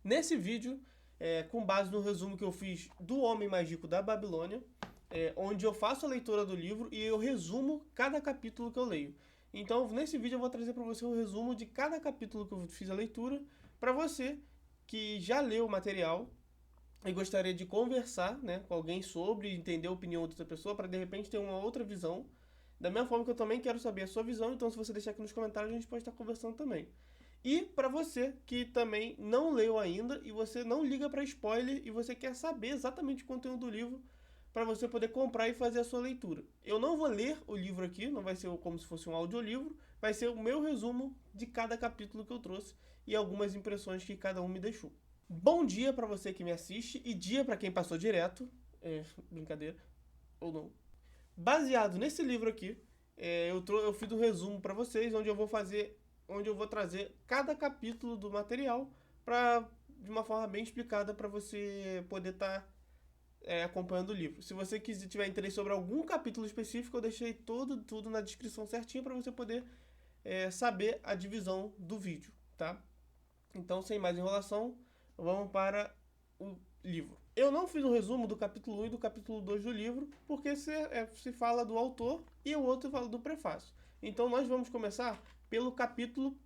Nesse vídeo, com base no resumo que eu fiz do Homem Mais Rico da Babilônia, onde eu faço a leitura do livro e eu resumo cada capítulo que eu leio. Então, nesse vídeo eu vou trazer para você um resumo de cada capítulo que eu fiz a leitura, para você que já leu o material e gostaria de conversar, né, com alguém sobre, entender a opinião de outra pessoa, para de repente ter uma outra visão. Da mesma forma que eu também quero saber a sua visão, então se você deixar aqui nos comentários a gente pode estar conversando também. E para você que também não leu ainda e você não liga para spoiler e você quer saber exatamente o conteúdo do livro para você poder comprar e fazer a sua leitura. Eu não vou ler o livro aqui, não vai ser como se fosse um audiolivro, vai ser o meu resumo de cada capítulo que eu trouxe e algumas impressões que cada um me deixou. Bom dia para você que me assiste e dia para quem passou direto. Brincadeira, ou não. Baseado nesse livro aqui, eu fiz um resumo para vocês, onde eu vou trazer cada capítulo do material de uma forma bem explicada para você poder estar acompanhando o livro. Se você tiver interesse sobre algum capítulo específico, eu deixei tudo na descrição certinho para você poder saber a divisão do vídeo, tá? Então, sem mais enrolação, vamos para o livro. Eu não fiz um resumo do capítulo 1 e do capítulo 2 do livro, porque se fala do autor e o outro fala do prefácio. Então, nós vamos começar pelo capítulo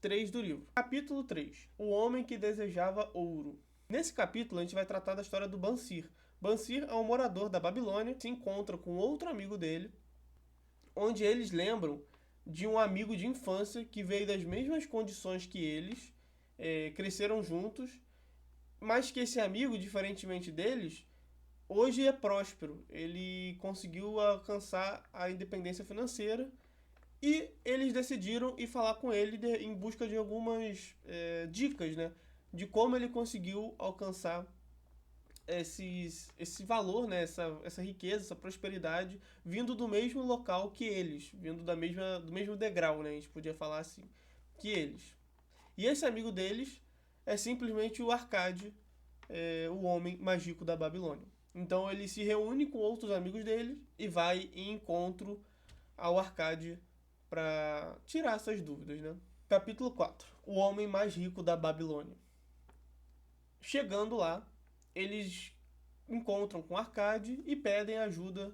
3 do livro. Capítulo 3. O Homem que Desejava Ouro. Nesse capítulo, a gente vai tratar da história do Bansir. Bansir é um morador da Babilônia, se encontra com outro amigo dele, onde eles lembram de um amigo de infância que veio das mesmas condições que eles, cresceram juntos, mas que esse amigo, diferentemente deles, hoje é próspero. Ele conseguiu alcançar a independência financeira e eles decidiram ir falar com ele em busca de algumas dicas, né, de como ele conseguiu alcançar esse valor, né, essa riqueza, essa prosperidade, vindo do mesmo local que eles, vindo do mesmo degrau, né, a gente podia falar assim, que eles. E esse amigo deles é simplesmente o Arcade, o homem mais rico da Babilônia. Então ele se reúne com outros amigos dele e vai em encontro ao Arcade para tirar essas dúvidas, né? Capítulo 4. O homem mais rico da Babilônia. Chegando lá, eles encontram com o Arcade e pedem ajuda,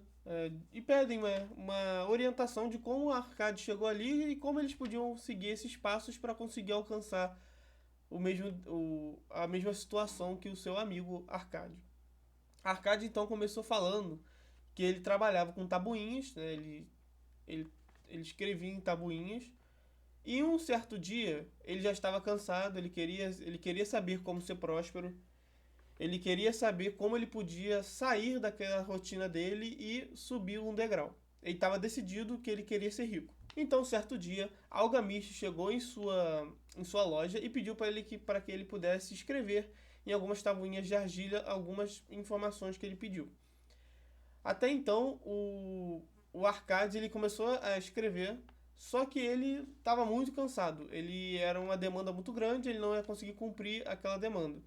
e pedem uma orientação de como o Arcade chegou ali e como eles podiam seguir esses passos para conseguir alcançar a mesma situação que o seu amigo Arcade. Arcade então começou falando que ele trabalhava com tabuinhas, né? Ele, ele escrevia em tabuinhas. E um certo dia ele já estava cansado, ele queria saber como ser próspero, ele queria saber como ele podia sair daquela rotina dele e subir um degrau. Ele estava decidido que ele queria ser rico. Então, certo dia, Algamish chegou em sua loja e pediu para que ele pudesse escrever em algumas tabuinhas de argilha algumas informações que ele pediu. Até então, o Arcade ele começou a escrever, só que ele estava muito cansado. Ele era uma demanda muito grande, ele não ia conseguir cumprir aquela demanda.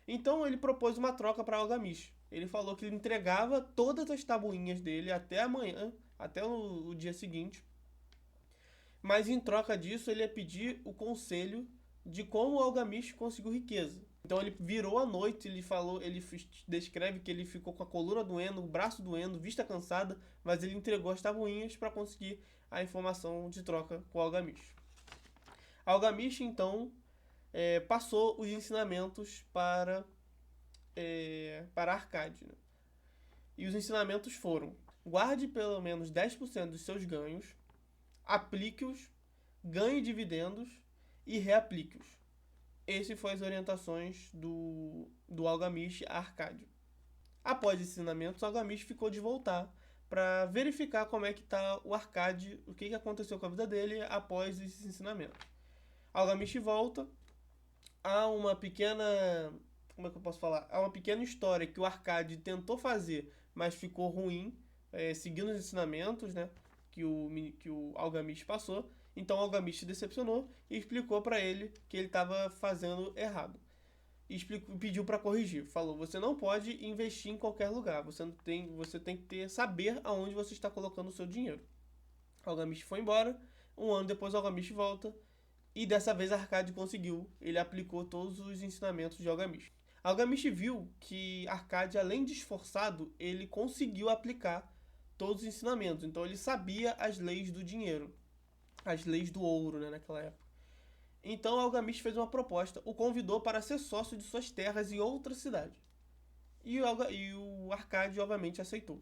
Então ele propôs uma troca para Algamish. Ele falou que ele entregava todas as tabuinhas dele até amanhã, até o dia seguinte. Mas em troca disso ele ia pedir o conselho de como o Algamish conseguiu riqueza. Então ele virou a noite, ele descreve que ele ficou com a coluna doendo, o braço doendo, vista cansada, mas ele entregou as tabuinhas para conseguir a informação de troca com o Algamish. Algamish então passou os ensinamentos para Arcade. Né? E os ensinamentos foram: guarde pelo menos 10% dos seus ganhos, aplique-os, ganhe dividendos e reaplique-os. Essas foram as orientações do Algamish a Arcade. Após os ensinamentos, o Algamish ficou de voltar para verificar como é que está o Arcade, o que aconteceu com a vida dele após esses ensinamentos. Algamish volta. Há uma pequena... Como é que eu posso falar? Há uma pequena história que o Arcade tentou fazer, mas ficou ruim, seguindo os ensinamentos, né, que o Algamish passou. Então o Algamish se decepcionou e explicou para ele que ele estava fazendo errado. E pediu para corrigir. Falou: você não pode investir em qualquer lugar. Você tem que saber aonde você está colocando o seu dinheiro. O Algamish foi embora. Um ano depois o Algamish volta E dessa vez Arcade conseguiu, ele aplicou todos os ensinamentos de Algamish. Algamish viu que Arcade, além de esforçado, ele conseguiu aplicar todos os ensinamentos. Então ele sabia as leis do dinheiro, as leis do ouro, né, naquela época. Então Algamish fez uma proposta, o convidou para ser sócio de suas terras em outra cidade. E o Arcade, obviamente, aceitou.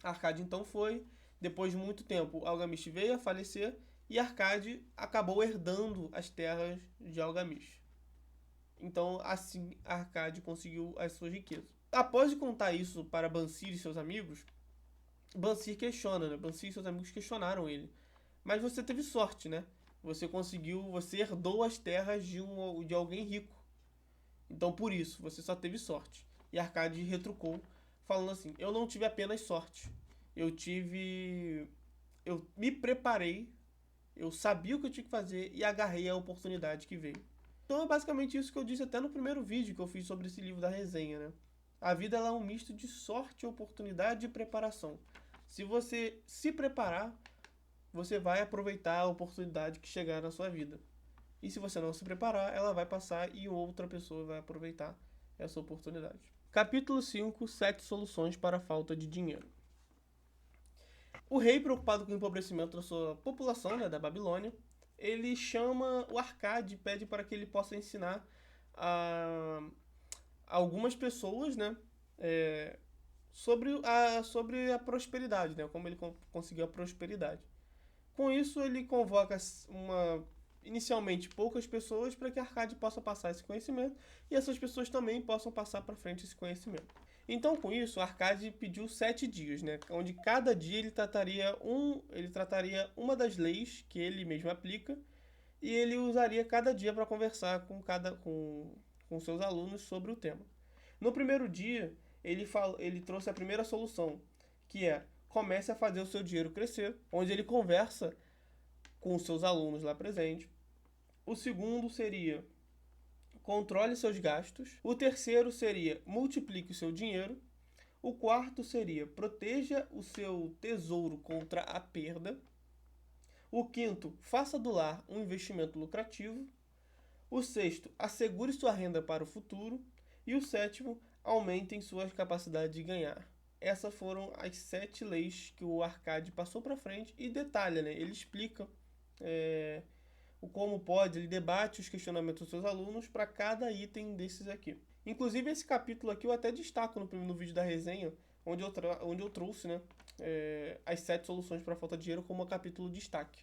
Arcade então foi, depois de muito tempo, Algamish veio a falecer e Arcade acabou herdando as terras de Algamish. Então, assim, Arcade conseguiu as suas riquezas. Após de contar isso para Bansir e seus amigos, Bansir questiona, né? Bansir e seus amigos questionaram ele. Mas você teve sorte, né? Você herdou as terras de alguém rico. Então, por isso, você só teve sorte. E Arcade retrucou, falando assim: eu não tive apenas sorte. Eu me preparei, eu sabia o que eu tinha que fazer e agarrei a oportunidade que veio. Então é basicamente isso que eu disse até no primeiro vídeo que eu fiz sobre esse livro da resenha, né? A vida ela é um misto de sorte, oportunidade e preparação. Se você se preparar, você vai aproveitar a oportunidade que chegar na sua vida. E se você não se preparar, ela vai passar e outra pessoa vai aproveitar essa oportunidade. Capítulo 5, 7 soluções para a falta de dinheiro. O rei, preocupado com o empobrecimento da sua população, né, da Babilônia, ele chama o Arcade e pede para que ele possa ensinar a algumas pessoas, né, sobre a prosperidade, né, como ele conseguiu a prosperidade. Com isso, ele convoca inicialmente poucas pessoas para que Arcade possa passar esse conhecimento e essas pessoas também possam passar para frente esse conhecimento. Então, com isso, Arcade pediu 7 dias, né, onde cada dia ele trataria uma das leis que ele mesmo aplica e ele usaria cada dia para conversar com seus alunos sobre o tema. No primeiro dia, ele trouxe a primeira solução, que é: comece a fazer o seu dinheiro crescer, onde ele conversa com os seus alunos lá presentes. O segundo seria: controle seus gastos. O terceiro seria: multiplique o seu dinheiro. O quarto seria: proteja o seu tesouro contra a perda. O quinto: faça do lar um investimento lucrativo. O sexto: assegure sua renda para o futuro. E o sétimo: aumentem suas capacidades de ganhar. Essas foram as 7 leis que o Arcade passou para frente e detalha, né? Ele explica o como pode, ele debate os questionamentos dos seus alunos para cada item desses aqui. Inclusive esse capítulo aqui eu até destaco no vídeo da resenha, onde eu trouxe, né, as 7 soluções para a falta de dinheiro como um capítulo de destaque.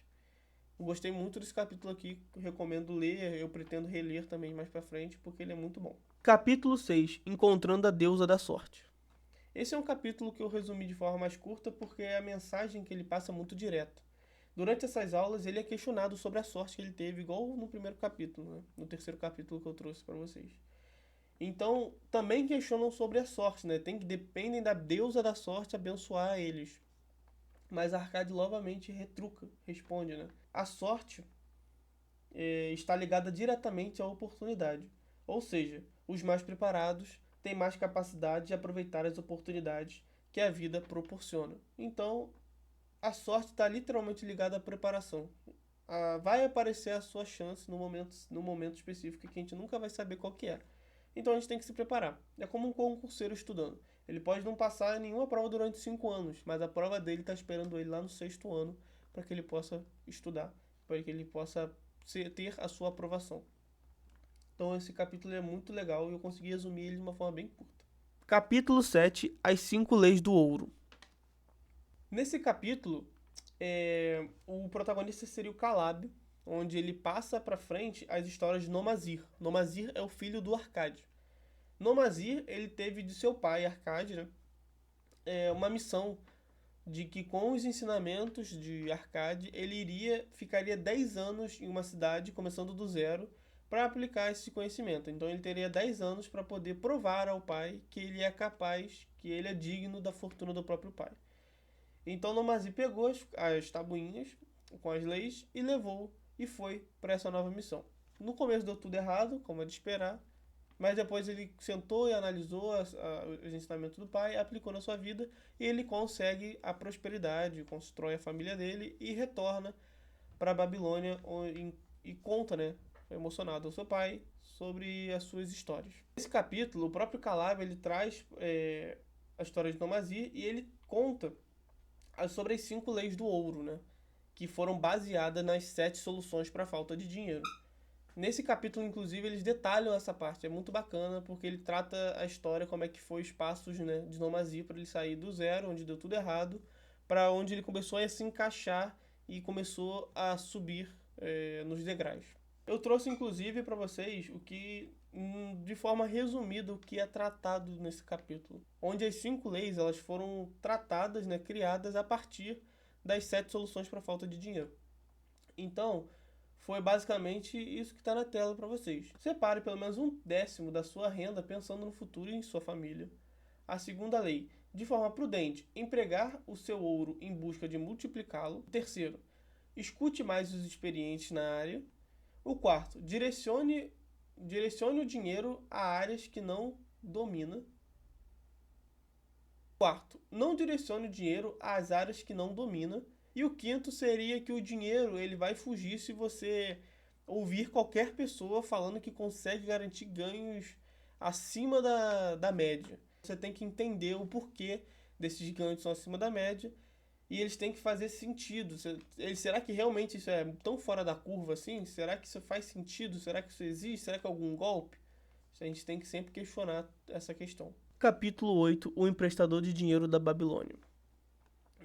Eu gostei muito desse capítulo aqui, recomendo ler, eu pretendo reler também mais para frente, porque ele é muito bom. Capítulo 6, Encontrando a Deusa da Sorte. Esse é um capítulo que eu resumi de forma mais curta porque a mensagem que ele passa é muito direta. Durante essas aulas, ele é questionado sobre a sorte que ele teve, igual no primeiro capítulo, né? No terceiro capítulo que eu trouxe para vocês. Então, também questionam sobre a sorte, né? Dependem da deusa da sorte abençoar eles. Mas Arcade novamente responde, né? A sorte está ligada diretamente à oportunidade. Ou seja, os mais preparados têm mais capacidade de aproveitar as oportunidades que a vida proporciona. Então, a sorte está literalmente ligada à preparação. Vai aparecer a sua chance no momento específico que a gente nunca vai saber qual que é. Então a gente tem que se preparar. É como um concurseiro estudando. Ele pode não passar nenhuma prova durante 5 anos, mas a prova dele está esperando ele lá no 6º ano para que ele possa estudar, para que ele possa ter a sua aprovação. Então esse capítulo é muito legal e eu consegui resumir ele de uma forma bem curta. Capítulo 7, As 5 Leis do Ouro. Nesse capítulo, o protagonista seria o Calab, onde ele passa para frente as histórias de Nomazir. Nomazir é o filho do Arcade. Nomazir, ele teve de seu pai, Arcade, né, uma missão de que com os ensinamentos de Arcade, ele ficaria 10 anos em uma cidade, começando do zero, para aplicar esse conhecimento. Então ele teria 10 anos para poder provar ao pai que ele é capaz, que ele é digno da fortuna do próprio pai. Então Nomazir pegou as tabuinhas com as leis e levou e foi para essa nova missão. No começo deu tudo errado, como é de esperar, mas depois ele sentou e analisou os ensinamentos do pai, aplicou na sua vida e ele consegue a prosperidade, constrói a família dele e retorna para a Babilônia e conta, né, emocionado ao seu pai sobre as suas histórias. Nesse capítulo, o próprio Calab ele traz a história de Nomazir e ele conta sobre as 5 leis do ouro, né, que foram baseadas nas 7 soluções para a falta de dinheiro. Nesse capítulo, inclusive, eles detalham essa parte. É muito bacana porque ele trata a história, como é que foi os passos, né, de Nomazir para ele sair do zero, onde deu tudo errado, para onde ele começou a se encaixar e começou a subir nos degraus. Eu trouxe, inclusive, para vocês o que, de forma resumida, o que é tratado nesse capítulo. Onde as 5 leis elas foram tratadas, né, criadas a partir das 7 soluções para a falta de dinheiro. Então, foi basicamente isso que está na tela para vocês. Separe pelo menos 1/10 da sua renda pensando no futuro e em sua família. A segunda lei, de forma prudente, empregar o seu ouro em busca de multiplicá-lo. Terceiro, escute mais os experientes na área. O quarto, direcione o dinheiro a áreas que não domina. Quarto, não direcione o dinheiro às áreas que não domina. E o quinto seria que o dinheiro ele vai fugir se você ouvir qualquer pessoa falando que consegue garantir ganhos acima da média. Você tem que entender o porquê desses ganhos são acima da média e eles têm que fazer sentido. Será que realmente isso é tão fora da curva assim? Será que isso faz sentido? Será que isso existe? Será que é algum golpe? A gente tem que sempre questionar essa questão. Capítulo 8. O emprestador de dinheiro da Babilônia.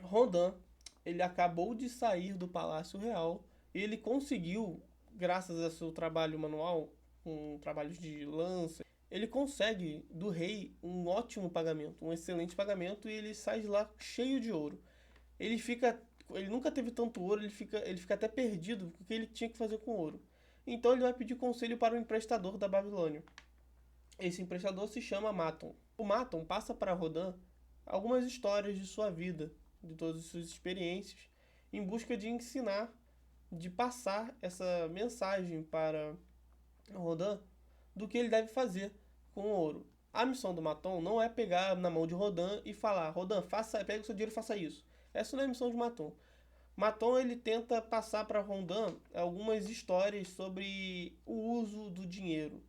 Rodin, ele acabou de sair do Palácio Real e ele conseguiu, graças ao seu trabalho manual, com trabalhos de lança, ele consegue do rei um ótimo pagamento, um excelente pagamento e ele sai de lá cheio de ouro. Ele nunca teve tanto ouro, ele fica até perdido o que ele tinha que fazer com ouro. Então ele vai pedir conselho para o emprestador da Babilônia. Esse emprestador se chama Maton. O Maton passa para Rodin algumas histórias de sua vida, de todas as suas experiências, em busca de ensinar, de passar essa mensagem para Rodin do que ele deve fazer com o ouro. A missão do Maton não é pegar na mão de Rodin e falar: Rodin, pega o seu dinheiro e faça isso. Essa não é a missão de Maton. Maton ele tenta passar para Rodin algumas histórias sobre o uso do dinheiro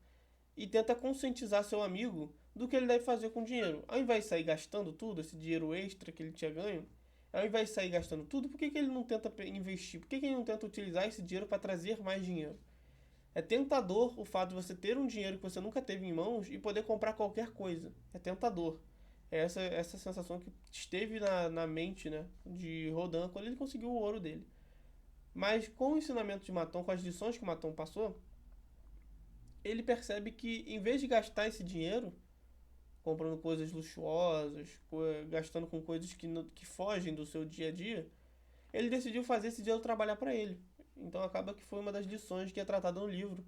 e tenta conscientizar seu amigo do que ele deve fazer com o dinheiro. Ao invés de sair gastando tudo, esse dinheiro extra que ele tinha ganho, ao invés de sair gastando tudo, por que ele não tenta investir? Por que ele não tenta utilizar esse dinheiro para trazer mais dinheiro? É tentador o fato de você ter um dinheiro que você nunca teve em mãos e poder comprar qualquer coisa. É tentador. É essa sensação que esteve na mente, né, de Rodin quando ele conseguiu o ouro dele. Mas com o ensinamento de Maton, com as lições que Maton passou, ele percebe que em vez de gastar esse dinheiro comprando coisas luxuosas, gastando com coisas que fogem do seu dia a dia, ele decidiu fazer esse dinheiro trabalhar para ele. Então acaba que foi uma das lições que é tratada no livro,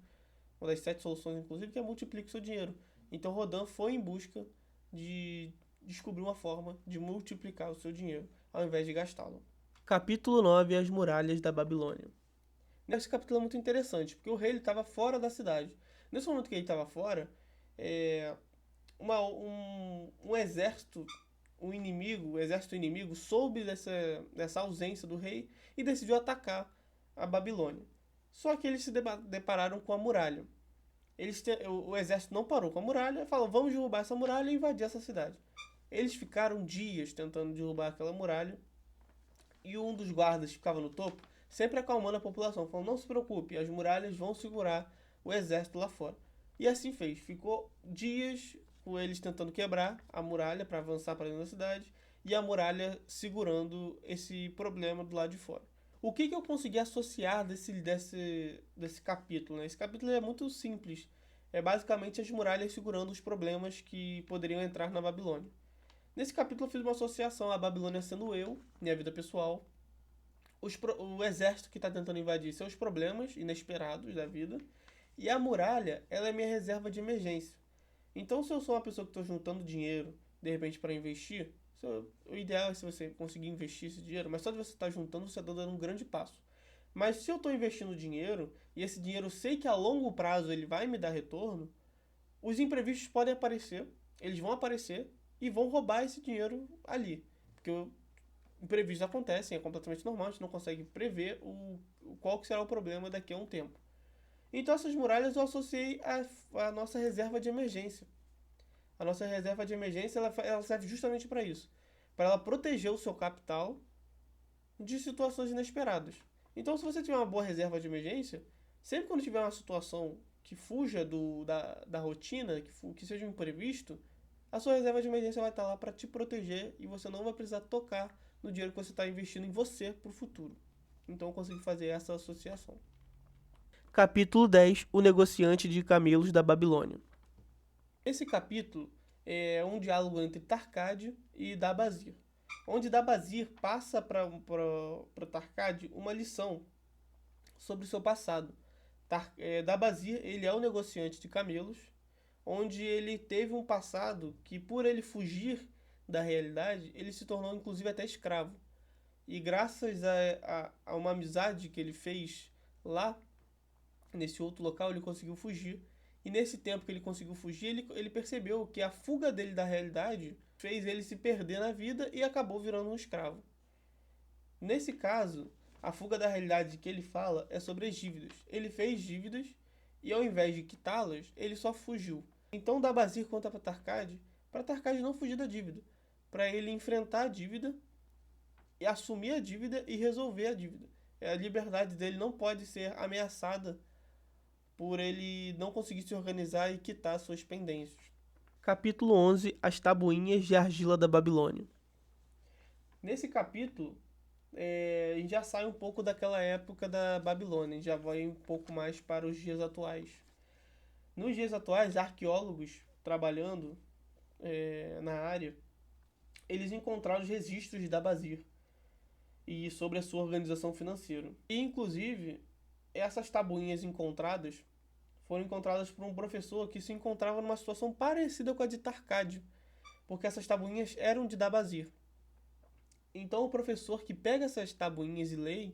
uma das 7 soluções, inclusive, que é multiplique seu dinheiro. Então Rodin foi em busca de descobrir uma forma de multiplicar o seu dinheiro, ao invés de gastá-lo. Capítulo 9. As muralhas da Babilônia. Nesse capítulo é muito interessante, porque o rei estava fora da cidade. Nesse momento que ele estava fora, um exército, o exército inimigo soube dessa ausência do rei e decidiu atacar a Babilônia. Só que eles se depararam com a muralha. O exército não parou com a muralha e falou: vamos derrubar essa muralha e invadir essa cidade. Eles ficaram dias tentando derrubar aquela muralha e um dos guardas que ficava no topo sempre acalmando a população, falando: não se preocupe, as muralhas vão segurar o exército lá fora. E assim fez. Ficou dias com eles tentando quebrar a muralha para avançar para dentro da cidade e a muralha segurando esse problema do lado de fora. O que eu consegui associar desse capítulo? Né? Esse capítulo é muito simples. É basicamente as muralhas segurando os problemas que poderiam entrar na Babilônia. Nesse capítulo eu fiz uma associação à Babilônia sendo eu, minha vida pessoal, o exército que está tentando invadir seus problemas inesperados da vida, e a muralha ela é minha reserva de emergência. Então, se eu sou uma pessoa que estou juntando dinheiro, de repente, para investir, o ideal é se você conseguir investir esse dinheiro, mas só de você estar juntando, você está dando um grande passo. Mas se eu estou investindo dinheiro, e esse dinheiro eu sei que a longo prazo ele vai me dar retorno, os imprevistos podem aparecer, eles vão aparecer e vão roubar esse dinheiro ali. Porque imprevistos acontecem, é completamente normal, a gente não consegue prever qual que será o problema daqui a um tempo. Então essas muralhas eu associei à nossa reserva de emergência. A nossa reserva de emergência ela serve justamente para isso, para ela proteger o seu capital de situações inesperadas. Então, se você tiver uma boa reserva de emergência, sempre quando tiver uma situação que fuja da rotina, que seja um imprevisto, a sua reserva de emergência vai estar lá para te proteger e você não vai precisar tocar no dinheiro que você está investindo em você para o futuro. Então, eu consegui fazer essa associação. Capítulo 10. O negociante de camelos da Babilônia. Esse capítulo é um diálogo entre Tarkad e Dabazir, onde Dabazir passa para Tarkad uma lição sobre o seu passado. Dabazir ele é um negociante de camelos, onde ele teve um passado que, por ele fugir da realidade, ele se tornou inclusive até escravo. E graças a uma amizade que ele fez lá, nesse outro local, ele conseguiu fugir. E nesse tempo que ele conseguiu fugir, ele percebeu que a fuga dele da realidade fez ele se perder na vida e acabou virando um escravo. Nesse caso, a fuga da realidade que ele fala é sobre as dívidas. Ele fez dívidas e ao invés de quitá-las, ele só fugiu. Então Dabazir conta para Tarkad não fugir da dívida, para ele enfrentar a dívida e assumir a dívida e resolver a dívida. A liberdade dele não pode ser ameaçada por ele não conseguir se organizar e quitar suas pendências. Capítulo 11. As tabuinhas de argila da Babilônia. Nesse capítulo, a gente já sai um pouco daquela época da Babilônia, a gente já vai um pouco mais para os dias atuais. Nos dias atuais, arqueólogos trabalhando na área, eles encontraram os registros de Dabazir e sobre a sua organização financeira. E, inclusive, essas tabuinhas encontradas foram encontradas por um professor que se encontrava numa situação parecida com a de Tarkad, porque essas tabuinhas eram de Dabazir. Então o professor que pega essas tabuinhas e lê,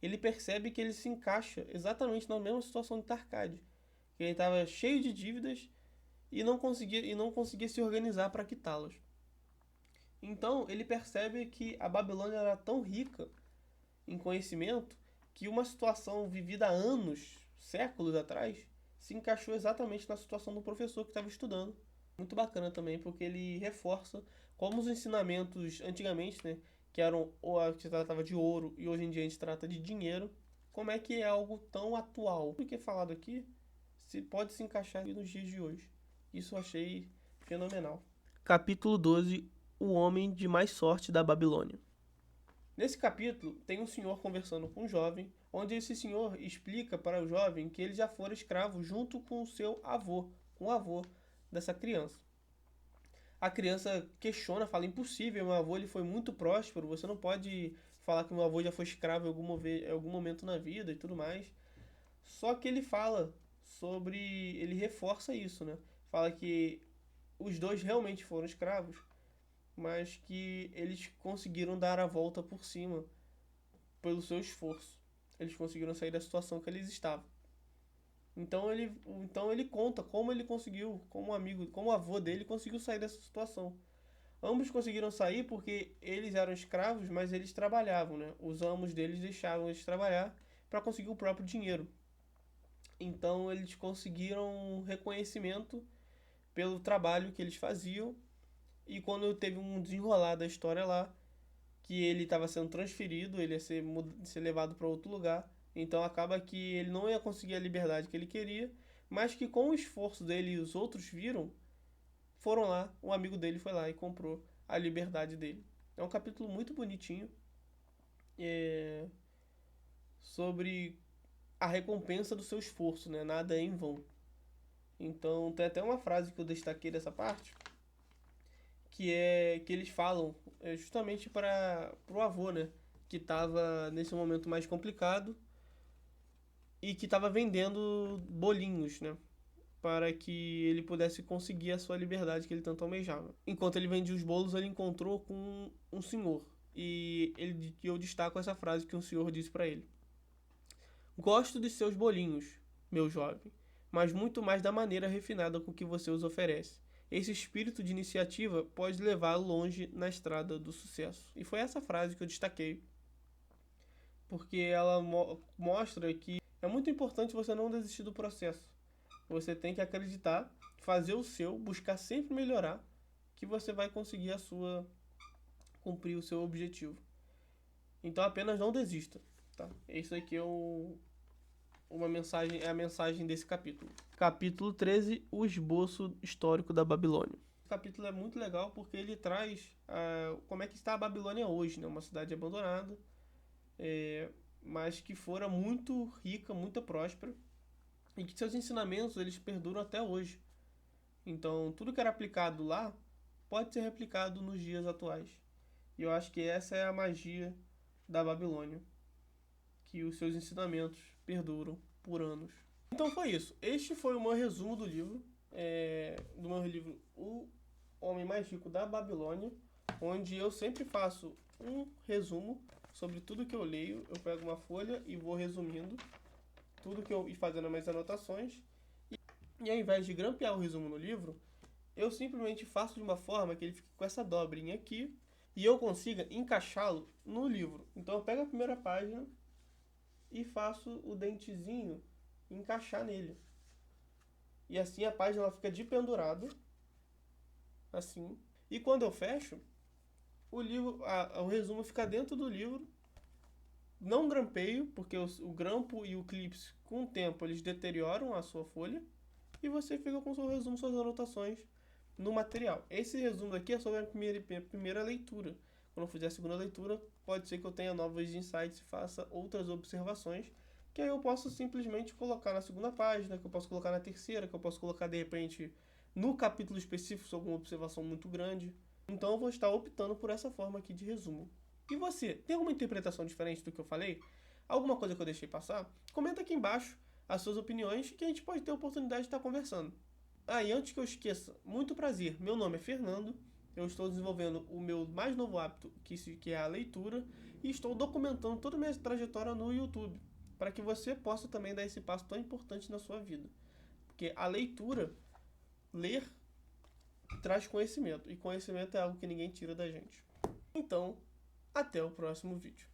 ele percebe que ele se encaixa exatamente na mesma situação de Tarkad. Ele estava cheio de dívidas e não conseguia se organizar para quitá-las. Então ele percebe que a Babilônia era tão rica em conhecimento que uma situação vivida há anos, séculos atrás, se encaixou exatamente na situação do professor que estava estudando. Muito bacana também, porque ele reforça como os ensinamentos antigamente, né, que eram que se tratava de ouro e hoje em dia a gente trata de dinheiro, como é que é algo tão atual. O que é falado aqui pode se encaixar nos dias de hoje. Isso eu achei fenomenal. Capítulo 12. O homem de mais sorte da Babilônia. Nesse capítulo, tem um senhor conversando com um jovem, onde esse senhor explica para o jovem que ele já fora escravo junto com o seu avô, com o avô dessa criança. A criança questiona, fala, impossível, meu avô ele foi muito próspero, você não pode falar que meu avô já foi escravo em algum momento na vida e tudo mais. Só que ele fala ele reforça isso, né? Fala que os dois realmente foram escravos, mas que eles conseguiram dar a volta por cima pelo seu esforço. Eles conseguiram sair da situação que eles estavam. Então ele conta como ele conseguiu, como o avô dele conseguiu sair dessa situação. Ambos conseguiram sair porque eles eram escravos, mas eles trabalhavam, né? Os amos deles deixavam eles trabalhar para conseguir o próprio dinheiro. Então eles conseguiram reconhecimento pelo trabalho que eles faziam. E quando teve um desenrolar da história lá, que ele estava sendo transferido, ele ia ser levado para outro lugar. Então acaba que ele não ia conseguir a liberdade que ele queria, mas que com o esforço dele e os outros viram, foram lá, um amigo dele foi lá e comprou a liberdade dele. É um capítulo muito bonitinho sobre a recompensa do seu esforço, né? Nada é em vão. Então tem até uma frase que eu destaquei dessa parte, que eles falam justamente para o avô, né? Que estava nesse momento mais complicado e que estava vendendo bolinhos, né? Para que ele pudesse conseguir a sua liberdade que ele tanto almejava. Enquanto ele vendia os bolos, ele encontrou com um senhor. E eu destaco essa frase que um senhor disse para ele. Gosto de seus bolinhos, meu jovem, mas muito mais da maneira refinada com que você os oferece. Esse espírito de iniciativa pode levá-lo longe na estrada do sucesso. E foi essa frase que eu destaquei, porque ela mostra que É muito importante você não desistir do processo. Você tem que acreditar, fazer o seu, buscar sempre melhorar, que você vai conseguir cumprir o seu objetivo. Então apenas não desista, tá? Isso aqui é é a mensagem desse capítulo. Capítulo 13, o esboço histórico da Babilônia. Esse capítulo é muito legal porque ele traz como é que está a Babilônia hoje, né? Uma cidade abandonada, mas que fora muito rica, muito próspera, e que seus ensinamentos eles perduram até hoje. Então, tudo que era aplicado lá pode ser replicado nos dias atuais. E eu acho que essa é a magia da Babilônia, que os seus ensinamentos perduram por anos. Então foi isso. Este foi o meu resumo do livro, O Homem Mais Rico da Babilônia, onde eu sempre faço um resumo sobre tudo que eu leio. Eu pego uma folha e vou resumindo tudo que eu e fazendo minhas anotações. E ao invés de grampear o resumo no livro, eu simplesmente faço de uma forma que ele fique com essa dobrinha aqui e eu consiga encaixá-lo no livro. Então eu pego a primeira página e faço o dentezinho encaixar nele. E assim a página ela fica de pendurado, assim. E quando eu fecho, o resumo fica dentro do livro. Não grampeio, porque o grampo e o clips, com o tempo, eles deterioram a sua folha. E você fica com o seu resumo, suas anotações no material. Esse resumo aqui é sobre a minha primeira leitura. Quando eu fizer a segunda leitura, pode ser que eu tenha novos insights e faça outras observações, que aí eu posso simplesmente colocar na segunda página, que eu posso colocar na terceira, que eu posso colocar de repente no capítulo específico se alguma observação muito grande. Então eu vou estar optando por essa forma aqui de resumo. E você, tem alguma interpretação diferente do que eu falei? Alguma coisa que eu deixei passar? Comenta aqui embaixo as suas opiniões, que a gente pode ter a oportunidade de estar conversando. E antes que eu esqueça, muito prazer, meu nome é Fernando, eu estou desenvolvendo o meu mais novo hábito, que é a leitura, e estou documentando toda a minha trajetória no YouTube, para que você possa também dar esse passo tão importante na sua vida. Porque a leitura, ler, traz conhecimento, e conhecimento é algo que ninguém tira da gente. Então, até o próximo vídeo.